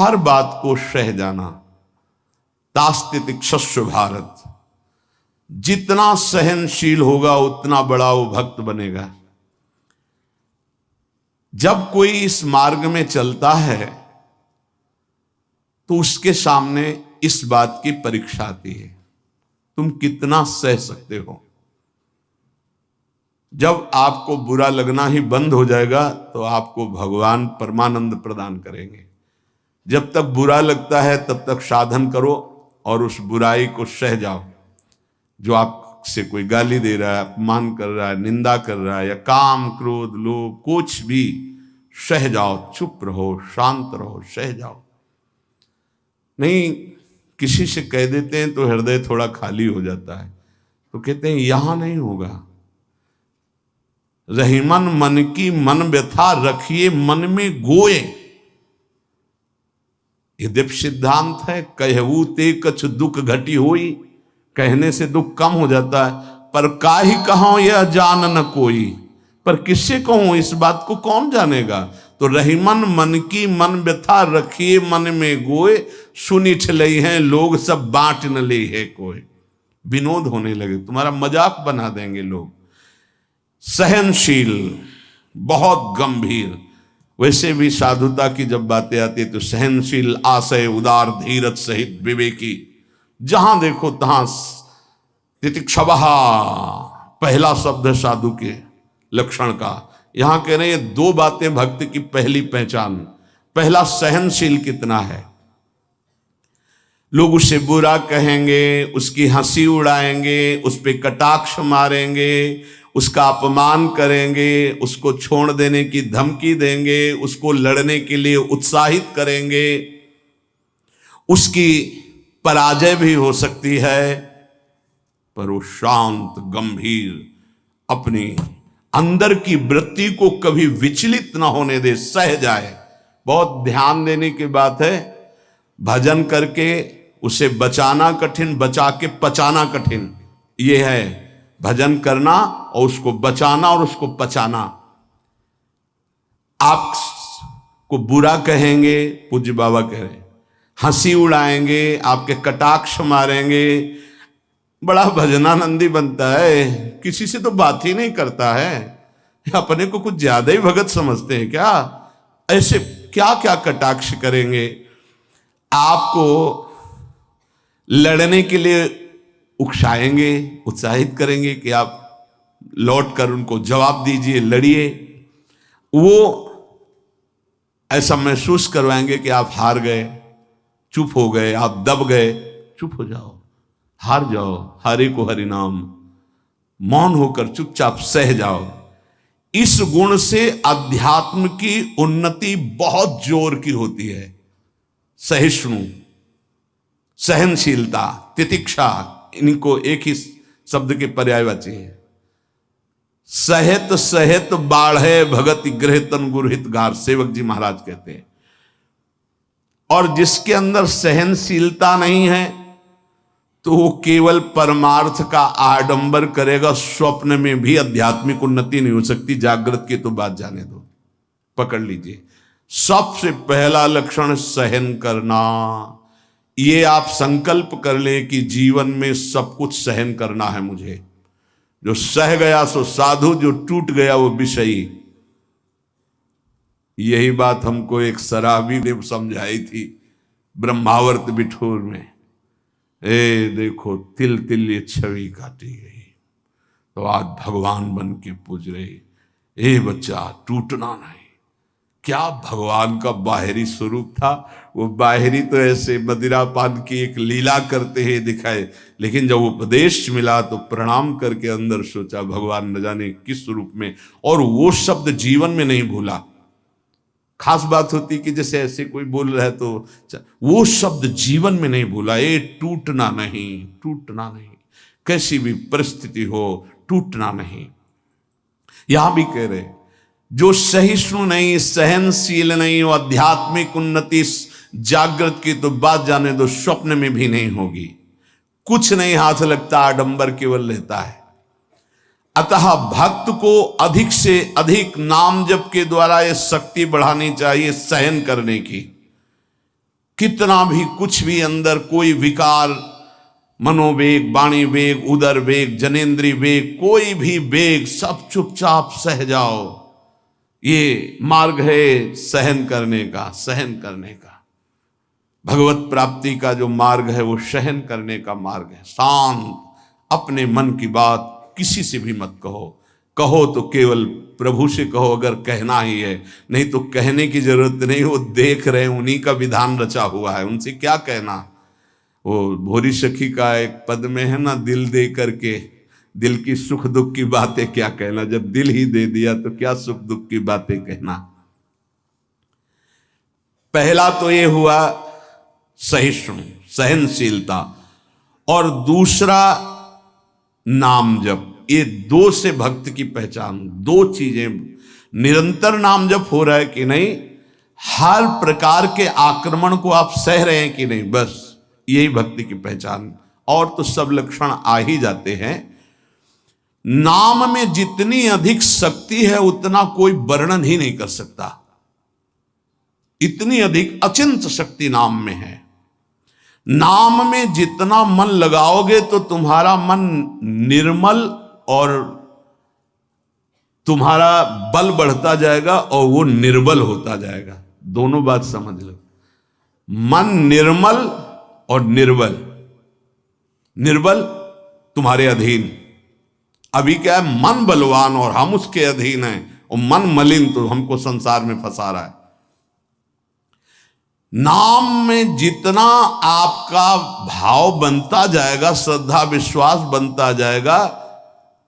हर बात को सह जाना। तास्तितिक्षस्व भारत, जितना सहनशील होगा उतना बड़ा वो भक्त बनेगा। जब कोई इस मार्ग में चलता है तो उसके सामने इस बात की परीक्षा आती है, तुम कितना सह सकते हो। जब आपको बुरा लगना ही बंद हो जाएगा तो आपको भगवान परमानंद प्रदान करेंगे। जब तक बुरा लगता है तब तक साधन करो और उस बुराई को सह जाओ। जो आपसे कोई गाली दे रहा है, अपमान कर रहा है, निंदा कर रहा है, या काम क्रोध लोभ कुछ भी, सह जाओ, चुप रहो, शांत रहो, सह जाओ। नहीं, किसी से कह देते हैं तो हृदय थोड़ा खाली हो जाता है, तो कहते हैं यहां नहीं होगा। रहीमन मन की मन व्यथा रखिए मन में गोए, ये दिव्य सिद्धांत है। कहू ते कछ दुख घटी होई, कहने से दुख कम हो जाता है। पर काहि कहो यह जान न कोई, पर किससे कहूं, इस बात को कौन जानेगा। तो रहीमन मन की मन व्यथा रखिए मन में गोए, सुनी ठलई हैं लोग सब बांट न ले है कोई। विनोद होने लगे, तुम्हारा मजाक बना देंगे लोग। सहनशील, बहुत गंभीर। वैसे भी साधुता की जब बातें आती है तो सहनशील, आशय, उदार, धीरज सहित विवेकी, जहां देखो तहां तितिक्षवः पहला शब्द है साधु के लक्षण का। यहां कह रहे हैं दो बातें भक्त की पहली पहचान। पहला, सहनशील कितना है। लोग उसे बुरा कहेंगे, उसकी हंसी उड़ाएंगे, उस पर कटाक्ष मारेंगे, उसका अपमान करेंगे, उसको छोड़ देने की धमकी देंगे, उसको लड़ने के लिए उत्साहित करेंगे। उसकी पराजय भी हो सकती है, पर वो शांत गंभीर, अपनी अंदर की वृत्ति को कभी विचलित ना होने दे, सह जाए। बहुत ध्यान देने की बात है। भजन करके उसे बचाना कठिन, बचा के पचाना कठिन। ये है भजन करना और उसको बचाना और उसको पचाना। आपको बुरा कहेंगे, पूज्य बाबा कह रहे, हंसी उड़ाएंगे, आपके कटाक्ष मारेंगे, बड़ा भजनानंदी बनता है, किसी से तो बात ही नहीं करता है, अपने को कुछ ज्यादा ही भगत समझते हैं क्या। ऐसे क्या क्या कटाक्ष करेंगे, आपको लड़ने के लिए उकसाएंगे, उत्साहित करेंगे कि आप लौट कर उनको जवाब दीजिए, लड़िए। वो ऐसा महसूस करवाएंगे कि आप हार गए, चुप हो गए, आप दब गए। चुप हो जाओ, हार जाओ, हरि को हरि नाम, मौन होकर चुपचाप सह जाओ। इस गुण से अध्यात्म की उन्नति बहुत जोर की होती है। सहिष्णु, सहनशीलता, तितिक्षा, इनको एक ही शब्द के पर्यायवाची है। सहित सहित बाढ़े भगत गृह तन गुरहित गार, सेवक जी महाराज कहते हैं। और जिसके अंदर सहनशीलता नहीं है तो वो केवल परमार्थ का आडंबर करेगा, स्वप्न में भी आध्यात्मिक उन्नति नहीं हो सकती। जागृत की तो बात जाने दो, पकड़ लीजिए। सबसे पहला लक्षण सहन करना। ये आप संकल्प कर ले कि जीवन में सब कुछ सहन करना है मुझे। जो सह गया सो साधु, जो टूट गया वो विषयी। यही बात हमको एक शराबी ने समझाई थी ब्रह्मावर्त बिठूर में। ए देखो, तिल तिल ये छवि काटी गई तो आज भगवान बन के पूज रही। ए बच्चा, टूटना नहीं। क्या भगवान का बाहरी स्वरूप था। वो बाहरी तो ऐसे मदिरा पान की एक लीला करते ही दिखाए, लेकिन जब उपदेश मिला तो प्रणाम करके अंदर सोचा भगवान न जाने किस रूप में। और वो शब्द जीवन में नहीं भूला। खास बात होती कि जैसे ऐसे कोई बोल रहा है तो वो शब्द जीवन में नहीं भूला। ये टूटना नहीं, टूटना नहीं, कैसी भी परिस्थिति हो टूटना नहीं। यहां भी कह रहे जो सहिष्णु नहीं, सहनशील नहीं, वो आध्यात्मिक उन्नति जागृत की तो बात जाने दो, स्वप्न में भी नहीं होगी। कुछ नहीं हाथ लगता, आडंबर केवल रहता है। अतः भक्त को अधिक से अधिक नाम जप के द्वारा ये शक्ति बढ़ानी चाहिए सहन करने की। कितना भी कुछ भी अंदर कोई विकार, मनोवेग, वाणी वेग, उदर वेग, जनेन्द्रीय वेग, कोई भी वेग, सब चुपचाप सह जाओ। ये मार्ग है सहन करने का, सहन करने का। भगवत प्राप्ति का जो मार्ग है वो सहन करने का मार्ग है। शांत, अपने मन की बात किसी से भी मत कहो। कहो तो केवल प्रभु से कहो, अगर कहना ही है, नहीं तो कहने की जरूरत नहीं, वो देख रहे हैं, उन्हीं का विधान रचा हुआ है, उनसे क्या कहना। वो भोरी सखी का एक पद में है ना, दिल दे करके दिल की सुख दुख की बातें क्या कहना, जब दिल ही दे दिया तो क्या सुख दुख की बातें कहना। पहला तो ये हुआ सहिष्णु, सहनशीलता, और दूसरा नाम जप। ये दो से भक्त की पहचान, दो चीजें। निरंतर नाम जप हो रहा है कि नहीं, हर प्रकार के आक्रमण को आप सह रहे हैं कि नहीं, बस यही भक्ति की पहचान। और तो सब लक्षण आ ही जाते हैं। नाम में जितनी अधिक शक्ति है उतना कोई वर्णन ही नहीं कर सकता। इतनी अधिक अचिंत शक्ति नाम में है। नाम में जितना मन लगाओगे तो तुम्हारा मन निर्मल और तुम्हारा बल बढ़ता जाएगा और वो निर्बल होता जाएगा। दोनों बात समझ लो, मन निर्मल और निर्बल। निर्बल तुम्हारे अधीन। अभी क्या है, मन बलवान और हम उसके अधीन हैं, और मन मलिन तो हमको संसार में फंसा रहा है। नाम में जितना आपका भाव बनता जाएगा, श्रद्धा विश्वास बनता जाएगा,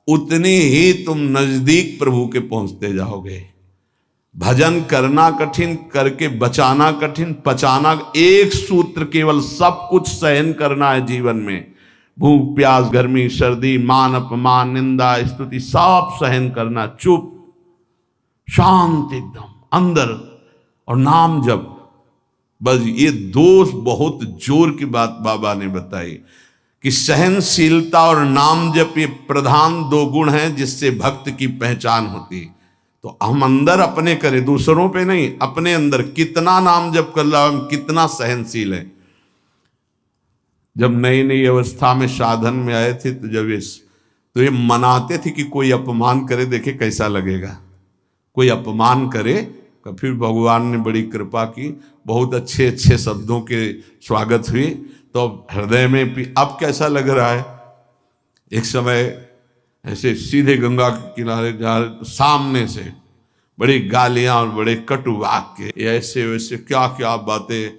उतनी ही तुम नजदीक प्रभु के पहुंचते जाओगे। भजन करना कठिन, करके बचाना कठिन, पचाना एक सूत्र केवल, सब कुछ सहन करना है जीवन में। भूख प्यास, गर्मी सर्दी, मान अपमान, निंदा स्तुति, सब सहन करना, चुप शांत एकदम अंदर, और नाम जप। बस ये दो बहुत जोर की बात बाबा ने बताई कि सहनशीलता और नाम जप ये प्रधान दो गुण हैं जिससे भक्त की पहचान होती। तो हम अंदर अपने करें, दूसरों पे नहीं, अपने अंदर कितना नाम जप कर रहा, हम कितना सहनशील है। जब नई नई अवस्था में साधन में आए थे तो ये मनाते थे कि कोई अपमान करे, देखे कैसा लगेगा। कोई अपमान करे, तो फिर भगवान ने बड़ी कृपा की, बहुत अच्छे अच्छे शब्दों के स्वागत हुई, तो हृदय में भी अब कैसा लग रहा है। एक समय ऐसे सीधे गंगा के किनारे जा रहे, सामने से बड़ी गालियां और बड़े कटु वाक्य, ऐसे वैसे क्या क्या बातें,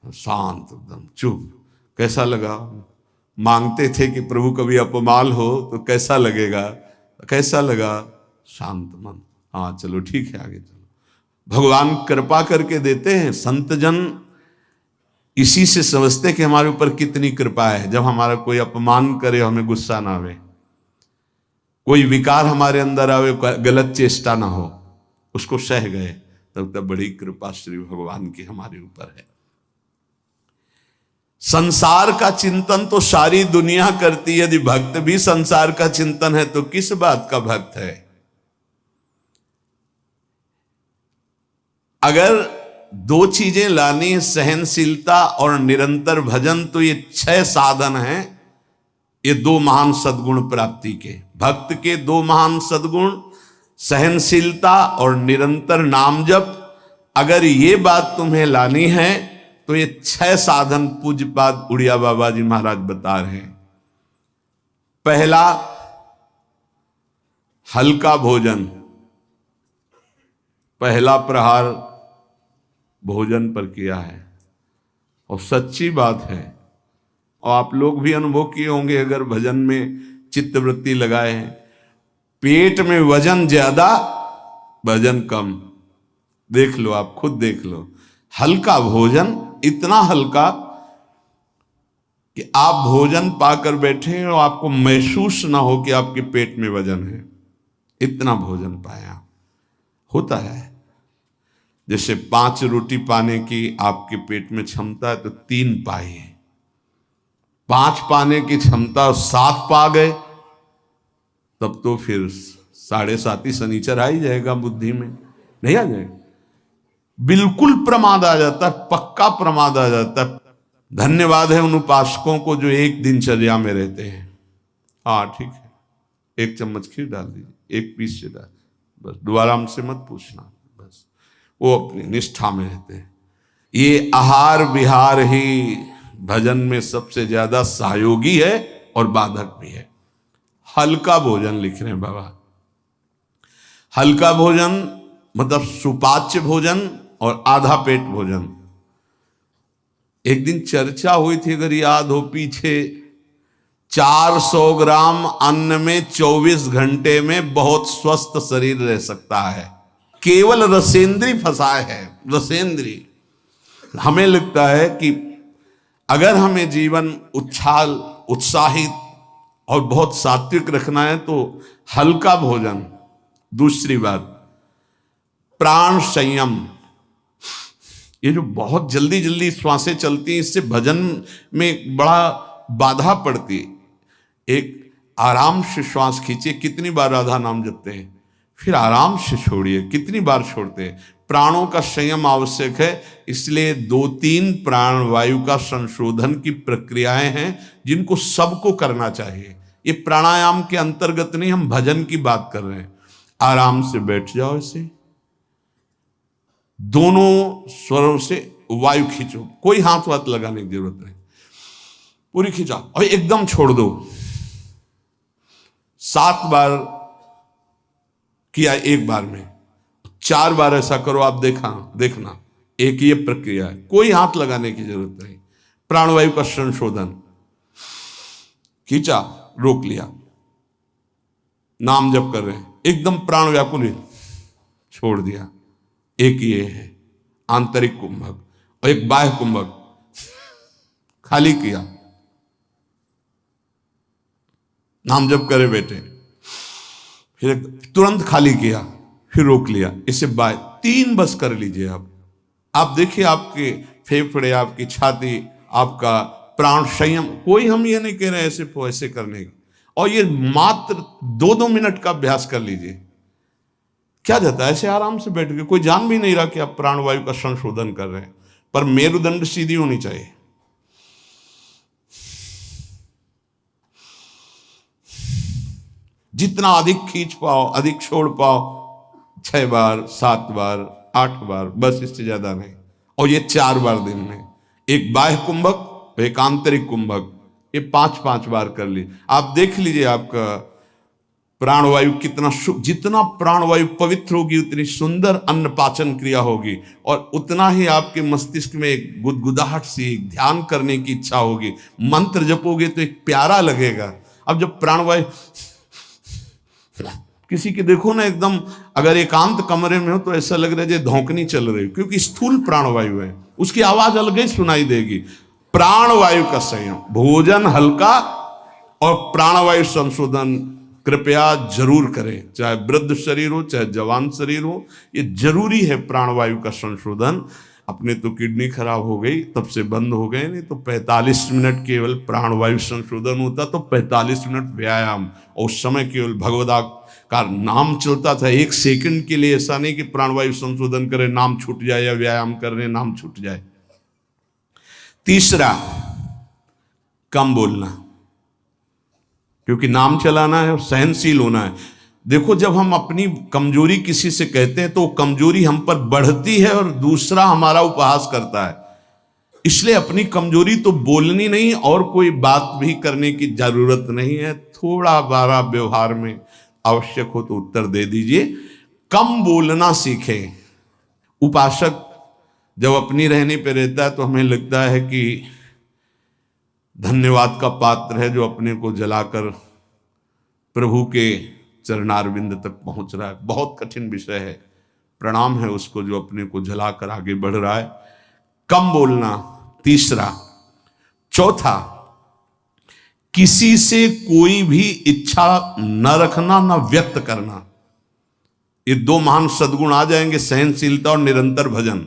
शांत एकदम चुप। कैसा लगा। मांगते थे कि प्रभु कभी अपमान हो तो कैसा लगेगा, कैसा लगा, शांत मन, हाँ चलो ठीक है आगे चलो। भगवान कृपा करके देते हैं। संत जन इसी से समझते कि हमारे ऊपर कितनी कृपा है। जब हमारा कोई अपमान करे, हमें गुस्सा ना आवे, कोई विकार हमारे अंदर आवे, गलत चेष्टा ना हो, उसको सह गए, तब बड़ी कृपा श्री भगवान की हमारे ऊपर है। संसार का चिंतन तो सारी दुनिया करती है, यदि भक्त भी संसार का चिंतन है तो किस बात का भक्त है। अगर दो चीजें लानी, सहनशीलता और निरंतर भजन, तो ये 6 साधन हैं। ये 2 महान सद्गुण प्राप्ति के, भक्त के 2 महान सद्गुण, सहनशीलता और निरंतर नाम जप। अगर ये बात तुम्हें लानी है तो ये 6 साधन पूज्यपाद उड़िया बाबा जी महाराज बता रहे हैं। पहला, हल्का भोजन। पहला प्रहार भोजन पर किया है, और सच्ची बात है, और आप लोग भी अनुभव किए होंगे अगर भजन में चित्तवृत्ति लगाए हैं। पेट में वजन ज्यादा, भजन कम। देख लो, आप खुद देख लो। हल्का भोजन, इतना हल्का कि आप भोजन पाकर बैठे और आपको महसूस ना हो कि आपके पेट में वजन है, इतना भोजन पाया। होता है जैसे 5 रोटी पाने की आपके पेट में क्षमता है तो 3 पाए, 5 पाने की क्षमता 7 पा गए, तब तो फिर 7.5 शनिचर आ ही जाएगा बुद्धि में, नहीं आ जाएगा। बिल्कुल प्रमाद आ जाता है, पक्का प्रमाद आ जाता है। धन्यवाद है उन उपासकों को जो एक दिनचर्या में रहते हैं। हाँ ठीक है, 1 चम्मच खीर डाल दीजिए, 1 पीस से डाल, बस दोबारा हमसे मत पूछना, बस वो अपनी निष्ठा में रहते हैं। ये आहार विहार ही भजन में सबसे ज्यादा सहयोगी है और बाधक भी है। हल्का भोजन लिख रहे हैं बाबा, हल्का भोजन मतलब सुपाच्य भोजन और आधा पेट भोजन। एक दिन चर्चा हुई थी, अगर याद हो पीछे, 400 ग्राम अन्न में 24 घंटे में बहुत स्वस्थ शरीर रह सकता है। केवल रसेंद्री फंसाए है, रसेंद्री। हमें लगता है कि अगर हमें जीवन उछाल उत्साहित और बहुत सात्विक रखना है तो हल्का भोजन। दूसरी बात, प्राण संयम। ये जो बहुत जल्दी जल्दी श्वासें चलती हैं, इससे भजन में बड़ा बाधा पड़ती है। एक आराम से श्वास खींचिए, कितनी बार राधा नाम जपते हैं, फिर आराम से छोड़िए, कितनी बार छोड़ते हैं। प्राणों का संयम आवश्यक है, इसलिए 2-3 प्राण वायु का संशोधन की प्रक्रियाएं हैं जिनको सबको करना चाहिए। ये प्राणायाम के अंतर्गत नहीं, हम भजन की बात कर रहे हैं। आराम से बैठ जाओ, ऐसे दोनों स्वरों से वायु खींचो, कोई हाथ वाथ लगाने की जरूरत नहीं, पूरी खींचा और एकदम छोड़ दो। 7 बार किया एक बार में, 4 बार ऐसा करो, आप देखना एक ये प्रक्रिया है, कोई हाथ लगाने की जरूरत नहीं। प्राणवायु का संशोधन, खींचा, रोक लिया, नाम जप कर रहे हैं, एकदम प्राण व्याकुल, छोड़ दिया। एक ये है आंतरिक कुंभक और एक बाह्य कुंभक, खाली किया, नाम जप करे बैठे, फिर तुरंत खाली किया, फिर रोक लिया, इसे बाय 3 बस कर लीजिए। आप देखिए आपके फेफड़े, आपकी छाती, आपका प्राण संयम। कोई हम ये नहीं कह रहे ऐसे करने की, और ये मात्र 2-2 मिनट का अभ्यास कर लीजिए। क्या जाता है ऐसे आराम से बैठ के, कोई जान भी नहीं रहा कि आप प्राणवायु का संशोधन कर रहे हैं, पर मेरुदंड सीधी होनी चाहिए। जितना अधिक खींच पाओ, अधिक छोड़ पाओ, 6 बार, 7 बार, 8 बार, बस इससे ज्यादा नहीं। और ये 4 बार दिन में, एक बाह्य कुंभक, एक आंतरिक कुंभक, ये 5-5 बार कर ली। आप देख लीजिए आपका प्राणवायु कितना, जितना प्राणवायु पवित्र होगी उतनी सुंदर अन्न पाचन क्रिया होगी, और उतना ही आपके मस्तिष्क में एक गुदगुदाहट सी, ध्यान करने की इच्छा होगी। मंत्र जपोगे तो एक प्यारा लगेगा। अब जब प्राणवायु किसी की देखो ना, एकदम अगर एकांत कमरे में हो तो ऐसा लग रहा है जैसे धौंकनी चल रही, क्योंकि स्थूल प्राणवायु है, उसकी आवाज अलग ही सुनाई देगी। प्राणवायु का संयम, भोजन हल्का और प्राणवायु संशोधन कृपया जरूर करें, चाहे वृद्ध शरीर हो चाहे जवान शरीर हो, ये जरूरी है प्राणवायु का संशोधन। अपने तो किडनी खराब हो गई, तब से बंद हो गए, नहीं तो 45 मिनट केवल प्राणवायु संशोधन होता, तो 45 मिनट व्यायाम, और उस समय केवल भगवदा का नाम चलता था। 1 सेकंड के लिए ऐसा नहीं कि प्राणवायु संशोधन करे, नाम छूट जाए, या व्यायाम करने नाम छूट जाए। तीसरा, कम बोलना, क्योंकि नाम चलाना है और सहनशील होना है। देखो, जब हम अपनी कमजोरी किसी से कहते हैं तो कमजोरी हम पर बढ़ती है और दूसरा हमारा उपहास करता है। इसलिए अपनी कमजोरी तो बोलनी नहीं, और कोई बात भी करने की जरूरत नहीं है। थोड़ा बारा व्यवहार में आवश्यक हो तो उत्तर दे दीजिए, कम बोलना सीखें। उपासक जब अपनी रहने पे रहता है तो हमें लगता है कि धन्यवाद का पात्र है, जो अपने को जलाकर प्रभु के चरणारविंद तक पहुंच रहा है। बहुत कठिन विषय है, प्रणाम है उसको जो अपने को जलाकर आगे बढ़ रहा है। कम बोलना, तीसरा। चौथा, किसी से कोई भी इच्छा न रखना, न व्यक्त करना। ये 2 महान सद्गुण आ जाएंगे, सहनशीलता और निरंतर भजन।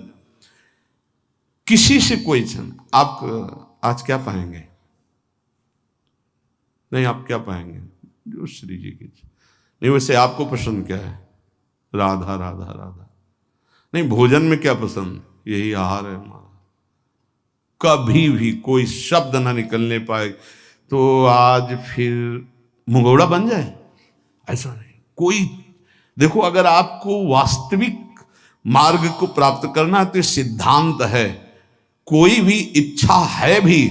किसी से कोई इच्छा, आप आज क्या पाएंगे? नहीं, आप क्या पाएंगे? जो श्री जी की इच्छा। नहीं, वैसे आपको पसंद क्या है? राधा राधा राधा। नहीं भोजन में क्या पसंद, यही आहार है हमारा। कभी भी कोई शब्द ना निकलने पाए तो आज फिर मुंगौड़ा बन जाए, ऐसा नहीं। कोई देखो, अगर आपको वास्तविक मार्ग को प्राप्त करना है तो सिद्धांत है, कोई भी इच्छा है भी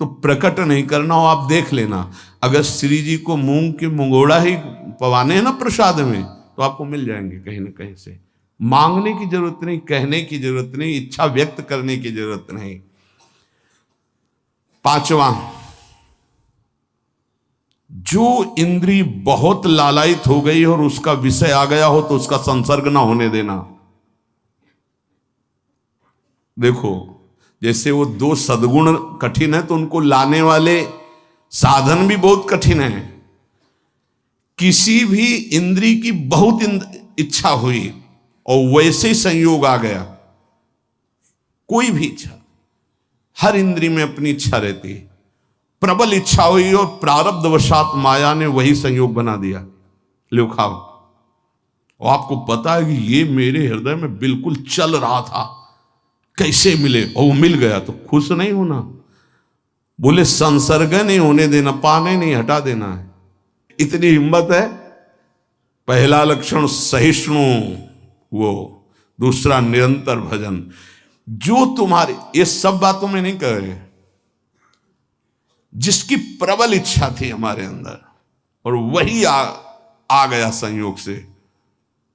तो प्रकट नहीं करना हो। आप देख लेना, अगर श्री जी को मूंग के मुंगोड़ा ही पवाने हैं ना प्रसाद में, तो आपको मिल जाएंगे कहीं ना कहीं से। मांगने की जरूरत नहीं, कहने की जरूरत नहीं, इच्छा व्यक्त करने की जरूरत नहीं। पांचवा, जो इंद्री बहुत लालायित हो गई और उसका विषय आ गया हो तो उसका संसर्ग ना होने देना। देखो, जैसे वो दो सद्गुण कठिन है तो उनको लाने वाले साधन भी बहुत कठिन है। किसी भी इंद्री की बहुत इच्छा हुई और वैसे ही संयोग आ गया, कोई भी इच्छा, हर इंद्री में अपनी इच्छा रहती है, प्रबल इच्छा हुई और प्रारब्धवशात माया ने वही संयोग बना दिया, लो खाओ। और आपको पता है कि ये मेरे हृदय में बिल्कुल चल रहा था, कैसे मिले, और वो मिल गया, तो खुश नहीं होना। बोले संसर्ग नहीं होने देना, पाने नहीं, हटा देना है। इतनी हिम्मत है। पहला लक्षण सहिष्णु, वो दूसरा निरंतर भजन। जो तुम्हारे, ये सब बातों में नहीं कह रहे, जिसकी प्रबल इच्छा थी हमारे अंदर और वही आ गया संयोग से,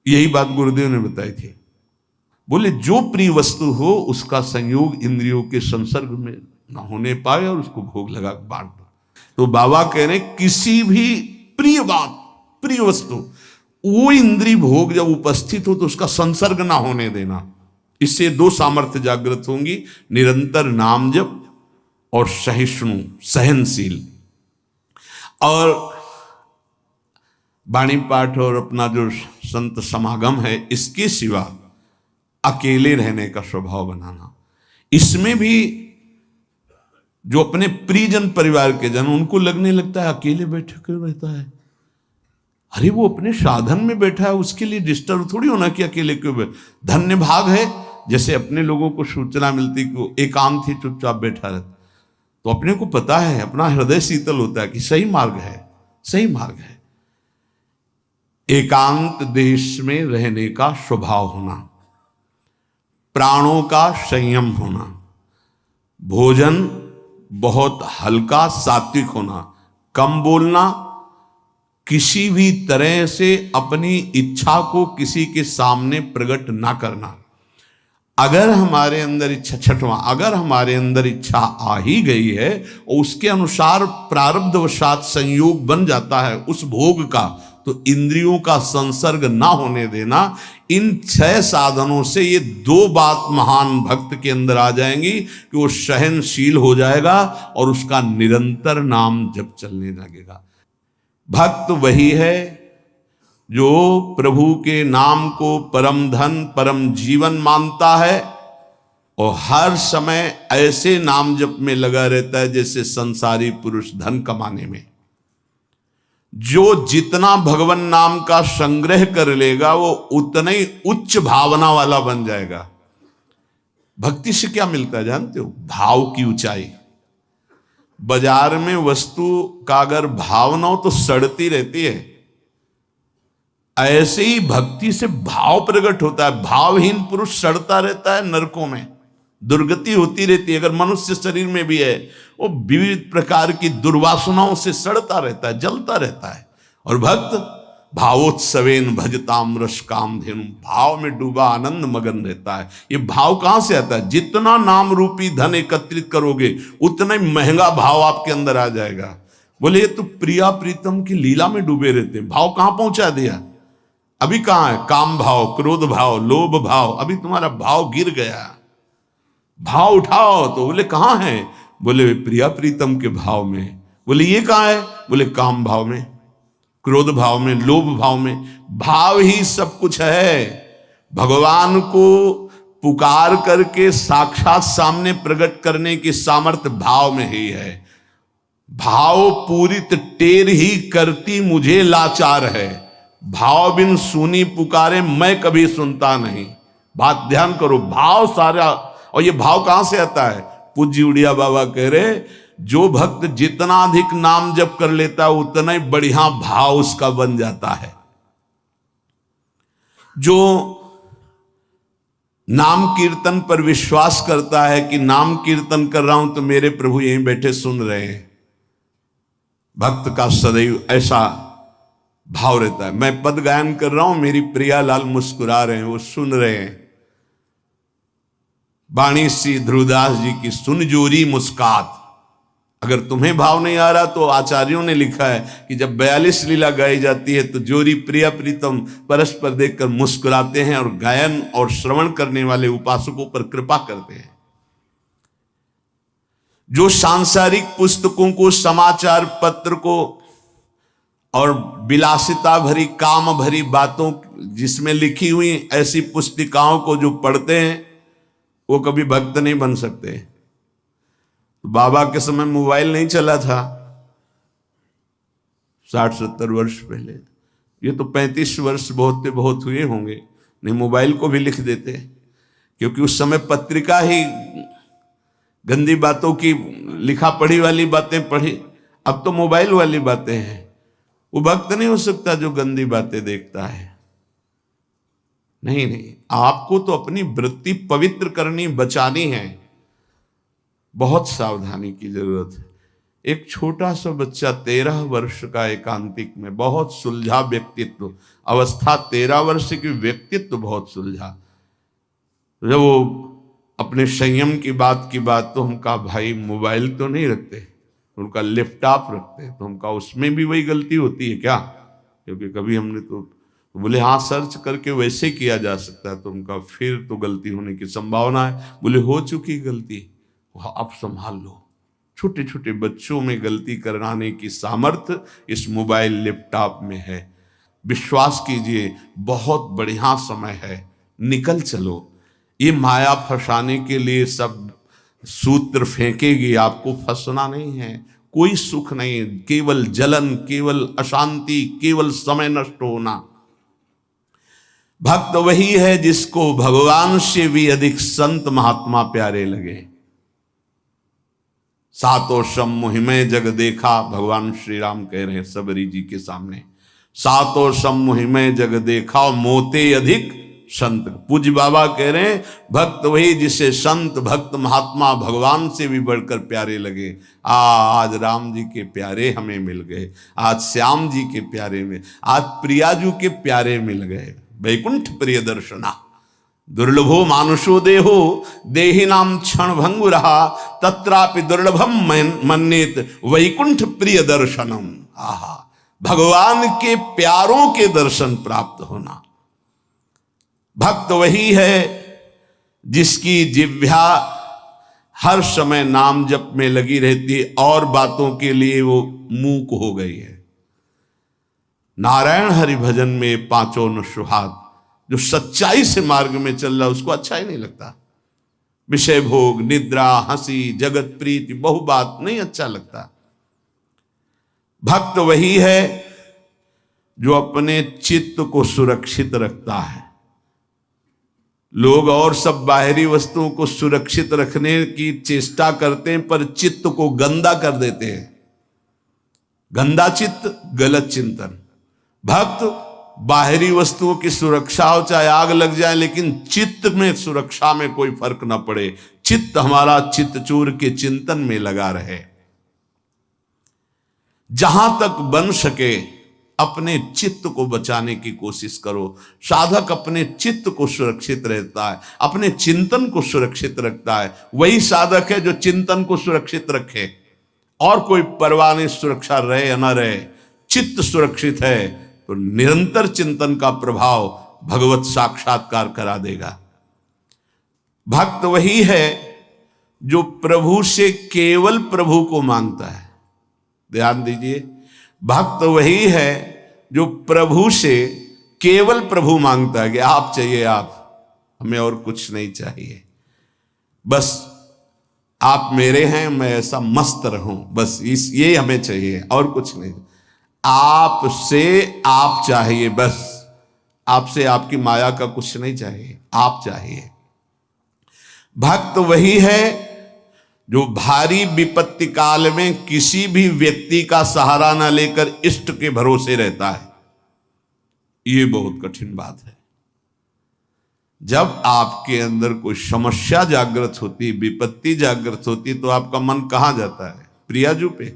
यही बात गुरुदेव ने बताई थी। बोले जो प्रिय वस्तु हो उसका संयोग इंद्रियों के संसर्ग में ना होने पाए और उसको भोग लगा बांट दो। तो बाबा कह रहे किसी भी प्रिय बात, प्रिय वस्तु, वो इंद्रिय भोग जब उपस्थित हो तो उसका संसर्ग ना होने देना। इससे दो सामर्थ्य जागृत होंगी, निरंतर नाम जप और सहिष्णु, सहनशील। और वाणी पाठ और अपना जो संत समागम है, इसके सिवा अकेले रहने का स्वभाव बनाना। इसमें भी जो अपने प्रियजन परिवार के जन, उनको लगने लगता है अकेले बैठे क्यों रहता है। अरे वो अपने साधन में बैठा है, उसके लिए डिस्टर्ब थोड़ी होना कि अकेले क्यों बैठे। धन्य भाग है, जैसे अपने लोगों को सूचना मिलती कि एकांत ही चुपचाप बैठा रहता, तो अपने को पता है, अपना हृदय शीतल होता है कि सही मार्ग है, सही मार्ग है। एकांत देश में रहने का स्वभाव होना, प्राणों का संयम होना, भोजन बहुत हल्का सात्विक होना, कम बोलना, किसी भी तरह से अपनी इच्छा को किसी के सामने प्रकट ना करना। अगर हमारे अंदर इच्छा, छठवां, अगर हमारे अंदर इच्छा आ ही गई है और उसके अनुसार प्रारब्धवशात संयोग बन जाता है उस भोग का, तो इंद्रियों का संसर्ग ना होने देना। इन 6 साधनों से ये 2 बात महान भक्त के अंदर आ जाएंगी कि वो सहनशील हो जाएगा और उसका निरंतर नाम जप चलने लगेगा। भक्त वही है जो प्रभु के नाम को परम धन, परम जीवन मानता है और हर समय ऐसे नाम जप में लगा रहता है जैसे संसारी पुरुष धन कमाने में। जो जितना भगवान नाम का संग्रह कर लेगा वो उतना ही उच्च भावना वाला बन जाएगा। भक्ति से क्या मिलता है जानते हो? भाव की ऊंचाई। बाजार में वस्तु का अगर भाव ना हो तो सड़ती रहती है, ऐसे ही भक्ति से भाव प्रकट होता है। भावहीन पुरुष सड़ता रहता है, नरकों में दुर्गति होती रहती है। अगर मनुष्य शरीर में भी है, वो विविध प्रकार की दुर्वासनाओं से सड़ता रहता है, जलता रहता है। और भक्त भावोत्सवेन भजताम रस कामधेनु, भाव में डूबा आनंद मगन रहता है। ये भाव कहां से आता है? जितना नाम रूपी धन एकत्रित करोगे उतना ही महंगा भाव आपके अंदर आ जाएगा। बोले ये तो प्रिया प्रीतम की लीला में डूबे रहते हैं, भाव कहां पहुंचा दिया? अभी कहां है? काम भाव, क्रोध भाव, लोभ भाव। अभी तुम्हारा भाव गिर गया, भाव उठाओ। तो बोले कहां है? बोले प्रिया प्रीतम के भाव में। बोले ये कहां है? बोले काम भाव में, क्रोध भाव में, लोभ भाव में। भाव ही सब कुछ है। भगवान को पुकार करके साक्षात सामने प्रकट करने की सामर्थ्य भाव में ही है। भाव पूरित टेर ही करती मुझे लाचार है, भाव बिन सुनी पुकारे मैं कभी सुनता नहीं। बात ध्यान करो, भाव सारा। और ये भाव कहां से आता है? पूज्य उड़िया बाबा कह रहे, जो भक्त जितना अधिक नाम जप कर लेता है उतना ही बढ़िया भाव उसका बन जाता है। जो नाम कीर्तन पर विश्वास करता है कि नाम कीर्तन कर रहा हूं तो मेरे प्रभु यहीं बैठे सुन रहे हैं, भक्त का सदैव ऐसा भाव रहता है। मैं पद गायन कर रहा हूं, मेरी प्रिया लाल मुस्कुरा रहे हैं, वो सुन रहे हैं। बाणी श्री ध्रुवदास जी की सुन जोरी मुस्कात। अगर तुम्हें भाव नहीं आ रहा तो आचार्यों ने लिखा है कि जब 42 लीला गाई जाती है तो जोरी प्रिया प्रीतम परस्पर देखकर मुस्कुराते हैं और गायन और श्रवण करने वाले उपासकों पर कृपा करते हैं। जो सांसारिक पुस्तकों को, समाचार पत्र को और विलासिता भरी काम भरी बातों जिसमें लिखी हुई ऐसी पुस्तिकाओं को जो पढ़ते हैं वो कभी भक्त नहीं बन सकते। बाबा के समय मोबाइल नहीं चला था 60-70 वर्ष पहले, ये तो 35 वर्ष बहुत हुए होंगे, नहीं मोबाइल को भी लिख देते, क्योंकि उस समय पत्रिका ही गंदी बातों की लिखा पढ़ी वाली बातें पढ़ी। अब तो मोबाइल वाली बातें हैं। वो भक्त नहीं हो सकता जो गंदी बातें देखता है। नहीं, आपको तो अपनी वृत्ति पवित्र करनी, बचानी है। बहुत सावधानी की जरूरत है। एक छोटा सा बच्चा 13 वर्ष का, एकांतिक में, बहुत सुलझा व्यक्तित्व, अवस्था 13 वर्ष की, व्यक्तित्व बहुत सुलझा। जब वो अपने संयम की बात तो हम कहा भाई मोबाइल तो नहीं रखते, उनका लैपटॉप रखते हैं। तो हम कहा उसमें भी वही गलती होती है क्या? क्योंकि कभी हमने तो बोले हाँ सर्च करके वैसे किया जा सकता है। तो उनका फिर तो गलती होने की संभावना है। बोले हो चुकी गलती, अब संभाल लो। छोटे छोटे बच्चों में गलती कराने की सामर्थ्य इस मोबाइल लैपटॉप में है। विश्वास कीजिए बहुत बढ़िया समय है, निकल चलो। ये माया फंसाने के लिए सब सूत्र फेंकेगी, आपको फंसना नहीं है। कोई सुख नहीं, केवल जलन, केवल अशांति, केवल समय नष्ट होना। भक्त वही है जिसको भगवान से भी अधिक संत महात्मा प्यारे लगे। सातों सम मुहिमें जग देखा, भगवान श्री राम कह रहे हैं सबरी जी के सामने, सातों सम मुहिमें जग देखा, मोते अधिक संत। पूज्य बाबा कह रहे हैं भक्त वही जिसे संत, भक्त, महात्मा भगवान से भी बढ़कर प्यारे लगे। आज राम जी के प्यारे हमें मिल गए, आज श्याम जी के प्यारे में, आज प्रियाजू के प्यारे मिल गए। वैकुंठ प्रिय दर्शना दुर्लभो मानुषो देहो देहि नाम क्षण भंगु रहा, तत्रापि दुर्लभम मन्येत वैकुंठ प्रिय दर्शनम। आहा, भगवान के प्यारों के दर्शन प्राप्त होना। भक्त वही है जिसकी जिह्वा हर समय नाम जप में लगी रहती है और बातों के लिए वो मूक हो गई है। नारायण हरि भजन में पांचों न सुहाग, जो सच्चाई से मार्ग में चल रहा उसको अच्छा ही नहीं लगता। विषय भोग, निद्रा, हंसी, जगत प्रीति, बहु बात नहीं अच्छा लगता। भक्त वही है जो अपने चित्त को सुरक्षित रखता है। लोग और सब बाहरी वस्तुओं को सुरक्षित रखने की चेष्टा करते हैं पर चित्त को गंदा कर देते हैं। गंदा चित्त, गलत चिंतन। भक्त बाहरी वस्तुओं की सुरक्षा हो, चाहे आग लग जाए, लेकिन चित्त में सुरक्षा में कोई फर्क ना पड़े। चित्त हमारा चित्तचूर के चिंतन में लगा रहे। जहां तक बन सके अपने चित्त को बचाने की कोशिश करो। साधक अपने चित्त को सुरक्षित रहता है, अपने चिंतन को सुरक्षित रखता है। वही साधक है जो चिंतन को सुरक्षित रखे, और कोई परवाह नहीं सुरक्षा रहे या ना रहे। चित्त सुरक्षित है तो निरंतर चिंतन का प्रभाव भगवत साक्षात्कार करा देगा। भक्त वही है जो प्रभु से केवल प्रभु को मांगता है। ध्यान दीजिए, भक्त वही है जो प्रभु से केवल प्रभु मांगता है कि आप चाहिए आप, हमें और कुछ नहीं चाहिए, बस आप मेरे हैं, मैं ऐसा मस्त रहूं, बस ये हमें चाहिए और कुछ नहीं। आप से आप चाहिए, बस आपसे आपकी माया का कुछ नहीं चाहिए, आप चाहिए। भक्त वही है जो भारी विपत्ति काल में किसी भी व्यक्ति का सहारा न लेकर इष्ट के भरोसे रहता है। ये बहुत कठिन बात है। जब आपके अंदर कोई समस्या जागृत होती, विपत्ति जागृत होती, तो आपका मन कहां जाता है? प्रियाजू पे,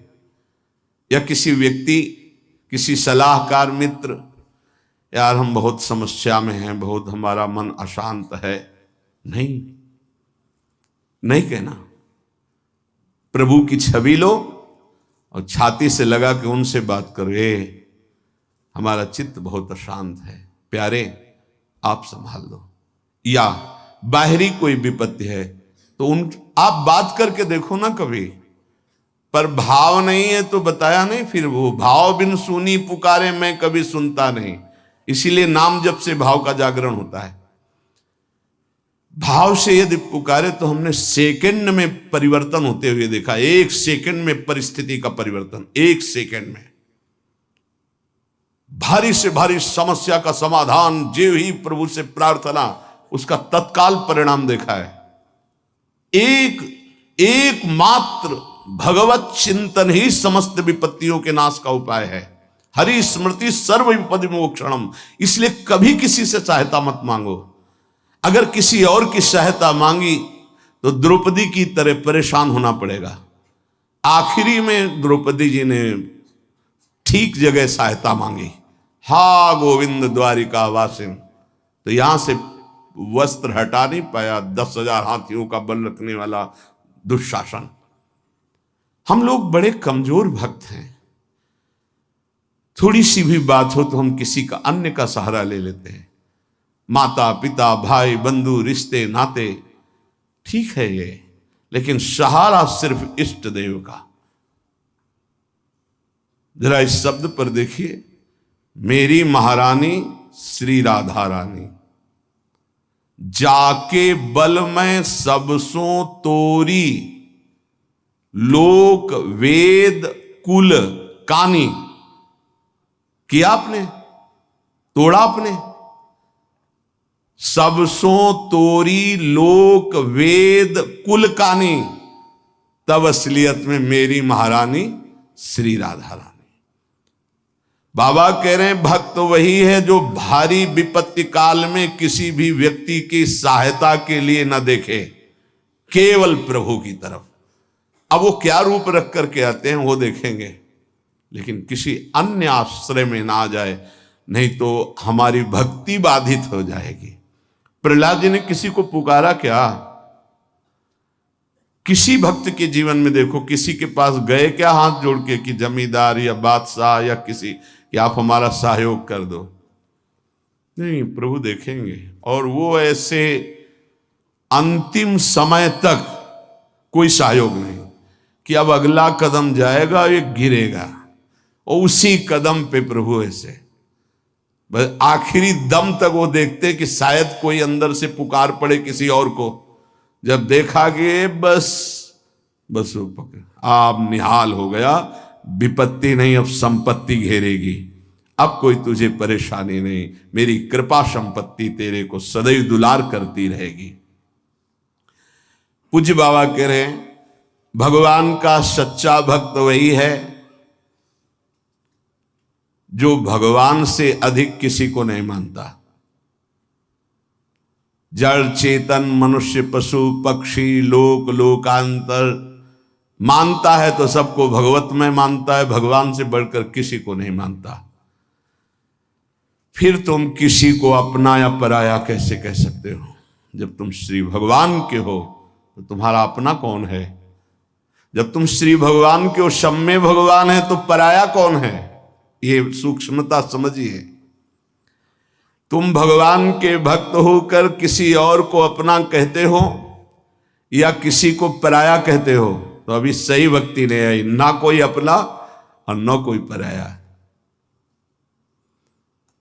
या किसी व्यक्ति, किसी सलाहकार मित्र, यार हम बहुत समस्या में हैं, बहुत हमारा मन अशांत है। नहीं, नहीं कहना। प्रभु की छवि लो और छाती से लगा के उनसे बात करो, हमारा चित्त बहुत अशांत है, प्यारे आप संभाल दो। या बाहरी कोई विपत्ति है तो आप बात करके देखो ना कभी, पर भाव नहीं है तो बताया नहीं। फिर वो भाव बिन सुनी पुकारे मैं कभी सुनता नहीं, इसीलिए नाम जप से भाव का जागरण होता है। भाव से यदि पुकारे तो हमने सेकंड में परिवर्तन होते हुए देखा। एक सेकंड में परिस्थिति का परिवर्तन, एक सेकंड में भारी से भारी समस्या का समाधान, जो ही प्रभु से प्रार्थना, उसका तत्काल परिणाम देखा है। एक मात्र भगवत चिंतन ही समस्त विपत्तियों के नाश का उपाय है। हरि स्मृति सर्व विपदि मोक्षणम। इसलिए कभी किसी से सहायता मत मांगो। अगर किसी और की सहायता मांगी तो द्रौपदी की तरह परेशान होना पड़ेगा। आखिरी में द्रौपदी जी ने ठीक जगह सहायता मांगी। हा गोविंद द्वारिका वासिन, तो यहां से वस्त्र हटा नहीं पाया 10,000 हाथियों का बल रखने वाला दुशासन। हम लोग बड़े कमजोर भक्त हैं। थोड़ी सी भी बात हो तो हम किसी का, अन्य का सहारा ले लेते हैं। माता पिता भाई बंधु रिश्ते नाते ठीक है ये, लेकिन सहारा सिर्फ इष्ट देव का। जरा इस शब्द पर देखिए, मेरी महारानी श्री राधा रानी, जाके बल में सबसों तोरी, लोक वेद कुल कानी। किया आपने, तोड़ा आपने। सबसों तोरी लोक वेद कुल कानी, तब असलियत में मेरी महारानी श्री राधा रानी। बाबा कह रहे हैं भक्त वही है जो भारी विपत्ति काल में किसी भी व्यक्ति की सहायता के लिए न देखे, केवल प्रभु की तरफ। अब वो क्या रूप रख करके आते हैं वो देखेंगे, लेकिन किसी अन्य आश्रय में ना आ जाए, नहीं तो हमारी भक्ति बाधित हो जाएगी। प्रहलाद जी ने किसी को पुकारा क्या? किसी भक्त के जीवन में देखो, किसी के पास गए क्या हाथ जोड़ के कि जमींदार या बादशाह या किसी कि आप हमारा सहयोग कर दो? नहीं, प्रभु देखेंगे। और वो ऐसे अंतिम समय तक कोई सहयोग नहीं कि अब अगला कदम जाएगा ये गिरेगा, और उसी कदम पे प्रभु ऐसे बस आखिरी दम तक वो देखते कि शायद कोई अंदर से पुकार पड़े किसी और को। जब देखा कि बस वो पकड़, आप निहाल हो गया, विपत्ति नहीं अब संपत्ति घेरेगी, अब कोई तुझे परेशानी नहीं, मेरी कृपा संपत्ति तेरे को सदैव दुलार करती रहेगी। पूज्य बाबा कह रहे हैं भगवान का सच्चा भक्त वही है जो भगवान से अधिक किसी को नहीं मानता। जड़ चेतन मनुष्य पशु पक्षी लोक लोकांतर मानता है तो सबको भगवत में मानता है, भगवान से बढ़कर किसी को नहीं मानता। फिर तुम किसी को अपना या पराया कैसे कह सकते हो? जब तुम श्री भगवान के हो तो तुम्हारा अपना कौन है? जब तुम श्री भगवान के हो, सम्य भगवान है, तो पराया कौन है? ये सूक्ष्मता समझिए। तुम भगवान के भक्त होकर किसी और को अपना कहते हो या किसी को पराया कहते हो, तो अभी सही भक्ति नहीं आई। ना कोई अपना और ना कोई पराया।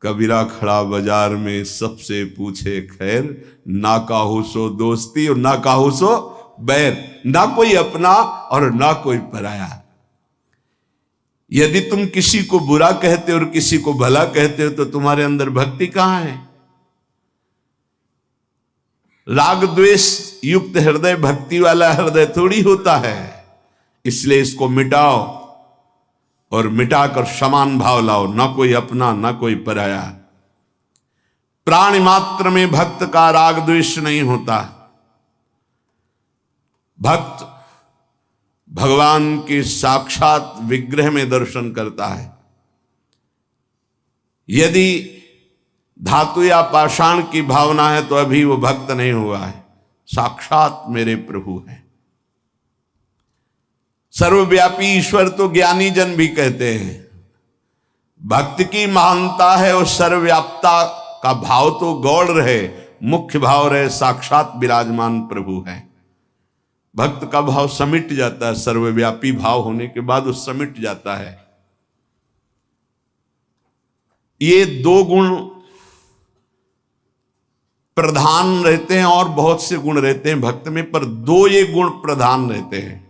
कबीरा खड़ा बाजार में सबसे पूछे खैर, ना काहू सो दोस्ती और ना काहू सो बैर। ना कोई अपना और ना कोई पराया। यदि तुम किसी को बुरा कहते हो और किसी को भला कहते हो तो तुम्हारे अंदर भक्ति कहां है? राग द्वेष युक्त हृदय भक्ति वाला हृदय थोड़ी होता है। इसलिए इसको मिटाओ और मिटाकर समान भाव लाओ, ना कोई अपना ना कोई पराया। प्राणी मात्र में भक्त का राग द्वेष नहीं होता। भक्त भगवान के साक्षात विग्रह में दर्शन करता है। यदि धातु या पाषाण की भावना है तो अभी वो भक्त नहीं हुआ है, साक्षात मेरे प्रभु हैं। सर्वव्यापी ईश्वर तो ज्ञानी जन भी कहते हैं। भक्त की महानता है और सर्वव्यापता का भाव तो गौड़ रहे, मुख्य भाव रहे साक्षात विराजमान प्रभु है। भक्त का भाव समिट जाता है, सर्वव्यापी भाव होने के बाद वो समिट जाता है। ये दो गुण प्रधान रहते हैं और बहुत से गुण रहते हैं भक्त में, पर दो ये गुण प्रधान रहते हैं।